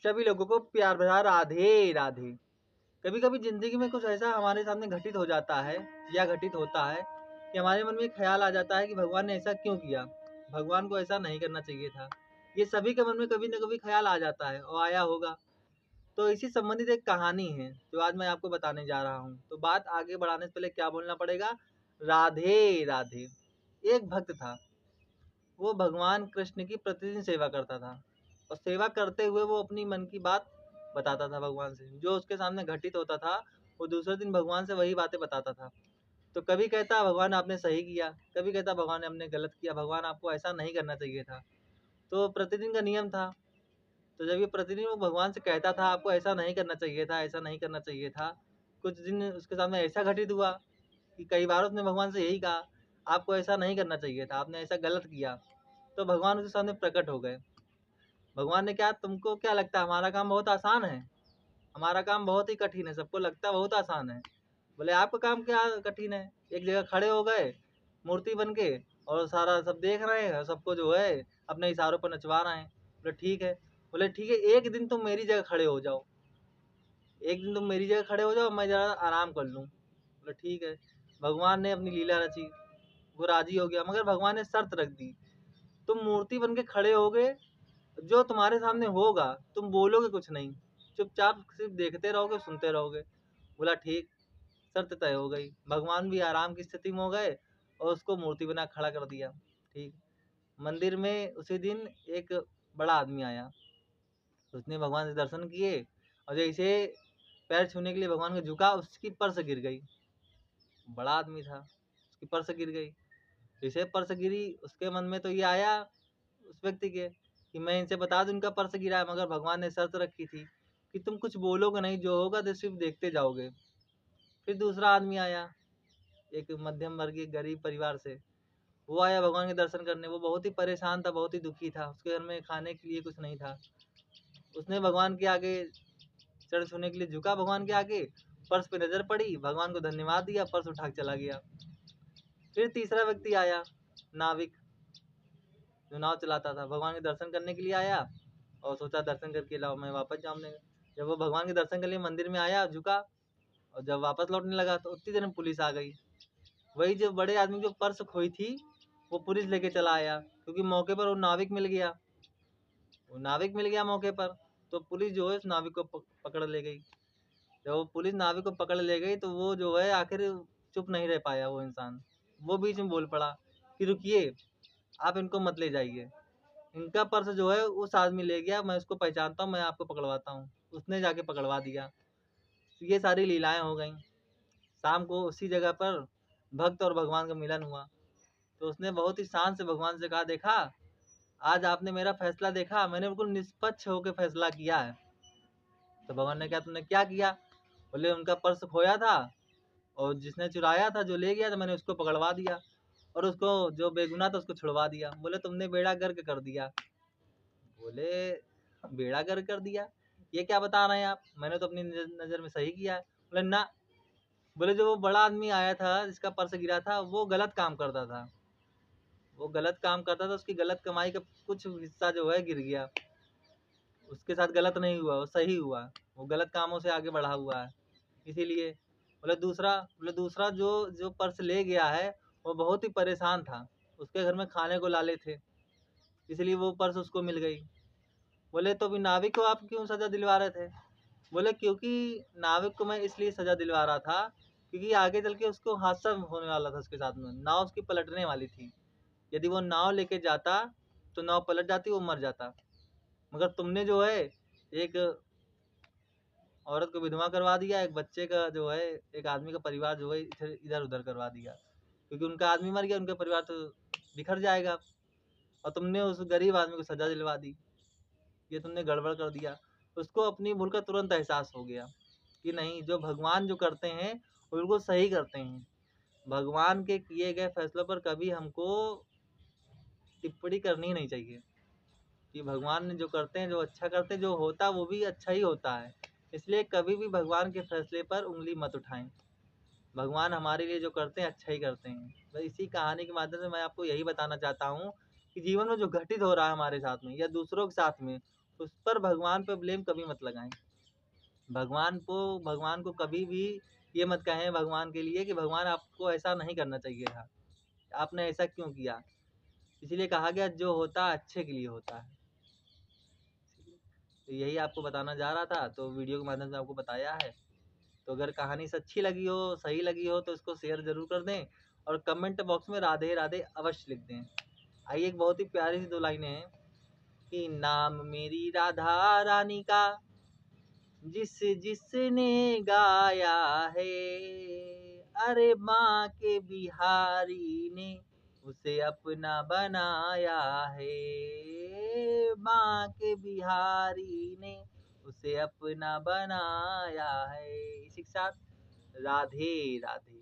सभी लोगों को प्यार भरा राधे राधे। कभी कभी जिंदगी में कुछ ऐसा हमारे सामने घटित हो जाता है या घटित होता है कि हमारे मन में एक ख्याल आ जाता है कि भगवान ने ऐसा क्यों किया, भगवान को ऐसा नहीं करना चाहिए था। ये सभी के मन में कभी न कभी ख्याल आ जाता है और आया होगा। तो इसी संबंधित एक कहानी है जो आज मैं आपको बताने जा रहा हूँ। तो बात आगे बढ़ाने से पहले क्या बोलना पड़ेगा? राधे राधे। एक भक्त था, वो भगवान कृष्ण की प्रतिदिन सेवा करता था और सेवा करते हुए वो अपनी मन की बात बताता था भगवान से। जो उसके सामने घटित होता था वो दूसरे दिन भगवान से वही बातें बताता था। तो कभी कहता भगवान आपने सही किया, कभी कहता भगवान हमने गलत किया, भगवान आपको ऐसा नहीं करना चाहिए था। तो प्रतिदिन का नियम था। तो जब ये प्रतिदिन वो भगवान से कहता था आपको ऐसा नहीं करना चाहिए था, ऐसा नहीं करना चाहिए था, कुछ दिन उसके सामने ऐसा घटित हुआ कि कई बार उसने भगवान से यही कहा आपको ऐसा नहीं करना चाहिए था, आपने ऐसा गलत किया। तो भगवान उसके सामने प्रकट हो गए। भगवान ने क्या, तुमको क्या लगता है हमारा काम बहुत आसान है? हमारा काम बहुत ही कठिन है, सबको लगता है बहुत आसान है। बोले आपका काम क्या कठिन है? एक जगह खड़े हो गए मूर्ति बन के और सारा सब देख रहे हैं, सबको जो है अपने इशारों पर नचवा रहे हैं। बोले ठीक है। बोले ठीक है, एक दिन तुम मेरी जगह खड़े हो जाओ, एक दिन तुम मेरी जगह खड़े हो जाओ, मैं जरा आराम कर लूँ। बोले ठीक है। भगवान ने अपनी लीला रची, वो राजी हो गया, मगर भगवान ने शर्त रख दी। तुम मूर्ति बन के खड़े हो गए, जो तुम्हारे सामने होगा तुम बोलोगे कुछ नहीं, चुपचाप सिर्फ देखते रहोगे, सुनते रहोगे। बोला ठीक। शर्त तय हो गई। भगवान भी आराम की स्थिति में हो गए और उसको मूर्ति बना खड़ा कर दिया। ठीक। मंदिर में उसी दिन एक बड़ा आदमी आया, उसने भगवान से दर्शन किए और जैसे पैर छूने के लिए भगवान को झुका, उसकी पर्स गिर गई। बड़ा आदमी था, उसकी पर्स गिर गई। जैसे पर्स गिरी, उसके मन में तो ये आया उस व्यक्ति के कि मैं इनसे बता दूं इनका पर्स गिरा है, मगर भगवान ने शर्त रखी थी कि तुम कुछ बोलोगे नहीं, जो होगा तो सिर्फ देखते जाओगे। फिर दूसरा आदमी आया, एक मध्यम वर्गीय गरीब परिवार से, वो आया भगवान के दर्शन करने। वो बहुत ही परेशान था, बहुत ही दुखी था, उसके घर में खाने के लिए कुछ नहीं था। उसने भगवान के आगे चरण छूने के लिए झुका, भगवान के आगे पर्स पे नजर पड़ी, भगवान को धन्यवाद दिया, पर्स उठा के चला गया। फिर तीसरा व्यक्ति आया, नाविक, जो नाव चलाता था, भगवान के दर्शन करने के लिए आया और सोचा दर्शन करके लाओ मैं वापस जाऊँ। जब वो भगवान के दर्शन के लिए मंदिर में आया, झुका, और जब वापस लौटने लगा तो उतनी देर में पुलिस आ गई। वही जो बड़े आदमी जो पर्स खोई थी वो पुलिस लेके चला आया, क्योंकि मौके पर वो नाविक मिल गया। वो नाविक मिल गया मौके पर, तो पुलिस जो है उस नाविक को पकड़ ले गई। जब वो पुलिस नाविक को पकड़ ले गई तो वो जो है आखिर चुप नहीं रह पाया वो इंसान। वो बीच में बोल पड़ा कि रुकिए, आप इनको मत ले जाइए, इनका पर्स जो है उस आदमी ले गया, मैं उसको पहचानता हूँ, मैं आपको पकड़वाता हूँ। उसने जाके पकड़वा दिया। तो ये सारी लीलाएं हो गई। शाम को उसी जगह पर भक्त और भगवान का मिलन हुआ। तो उसने बहुत ही शान से भगवान से कहा, देखा आज आपने मेरा फैसला देखा, मैंने बिल्कुल निष्पक्ष होकर फैसला किया है। तो भगवान ने कहा तुमने क्या किया? बोले उनका पर्स खोया था और जिसने चुराया था, जो ले गया था, मैंने उसको पकड़वा दिया और उसको जो बेगुनाह था उसको छुड़वा दिया। बोले तुमने बेड़ा गर्क कर दिया। बोले बेड़ा गर्क कर दिया, ये क्या बता रहे हैं आप? मैंने तो अपनी नज़र में सही किया है। बोले ना। बोले जो वो बड़ा आदमी आया था जिसका पर्स गिरा था, वो गलत काम करता था, वो गलत काम करता था, उसकी गलत कमाई का कुछ हिस्सा जो है गिर गया। उसके साथ गलत नहीं हुआ, वो सही हुआ, वो गलत कामों से आगे बढ़ा हुआ है, इसीलिए। बोले दूसरा जो जो पर्स ले गया है वो बहुत ही परेशान था, उसके घर में खाने को लाले थे, इसलिए वो पर्स उसको मिल गई। बोले तो भी नाविक को आप क्यों सजा दिलवा रहे थे? बोले क्योंकि नाविक को मैं इसलिए सजा दिलवा रहा था क्योंकि आगे चल के उसको हादसा होने वाला था, उसके साथ में नाव उसकी पलटने वाली थी। यदि वो नाव लेके जाता तो नाव पलट जाती, वो मर जाता। मगर तुमने जो है एक औरत को विधवा करवा दिया, एक बच्चे का जो है, एक आदमी का परिवार जो है इधर उधर करवा दिया, क्योंकि उनका आदमी मर गया, उनका परिवार तो बिखर जाएगा। और तुमने उस गरीब आदमी को सजा दिलवा दी, ये तुमने गड़बड़ कर दिया। उसको अपनी भूल का तुरंत एहसास हो गया कि नहीं, जो भगवान जो करते हैं वो बिल्कुल सही करते हैं। भगवान के किए गए फैसलों पर कभी हमको टिप्पणी करनी ही नहीं चाहिए, कि भगवान ने जो करते हैं, जो अच्छा करते हैं, जो होता है वो भी अच्छा ही होता है। इसलिए कभी भी भगवान के फैसले पर उंगली मत उठाएं। भगवान हमारे लिए जो करते हैं अच्छा ही करते हैं। तो इसी कहानी के माध्यम से मैं आपको यही बताना चाहता हूँ कि जीवन में जो घटित हो रहा है हमारे साथ में या दूसरों के साथ में, तो उस पर भगवान पे ब्लेम कभी मत लगाएं। भगवान को कभी भी ये मत कहें भगवान के लिए कि भगवान आपको ऐसा नहीं करना चाहिए था, आपने ऐसा क्यों किया। इसीलिए कहा गया जो होता है अच्छे के लिए होता है। तो यही आपको बताना जा रहा था, तो वीडियो के माध्यम से आपको बताया है। तो अगर कहानी से अच्छी लगी हो, सही लगी हो, तो इसको शेयर जरूर कर दें और कमेंट बॉक्स में राधे राधे अवश्य लिख दें। आइए एक बहुत ही प्यारी सी 2 लाइनें हैं कि नाम मेरी राधा रानी का जिसने गाया है, अरे माँ के बिहारी ने उसे अपना बनाया है, माँ के बिहारी ने उसे अपना बनाया है। इसी के साथ राधे राधे।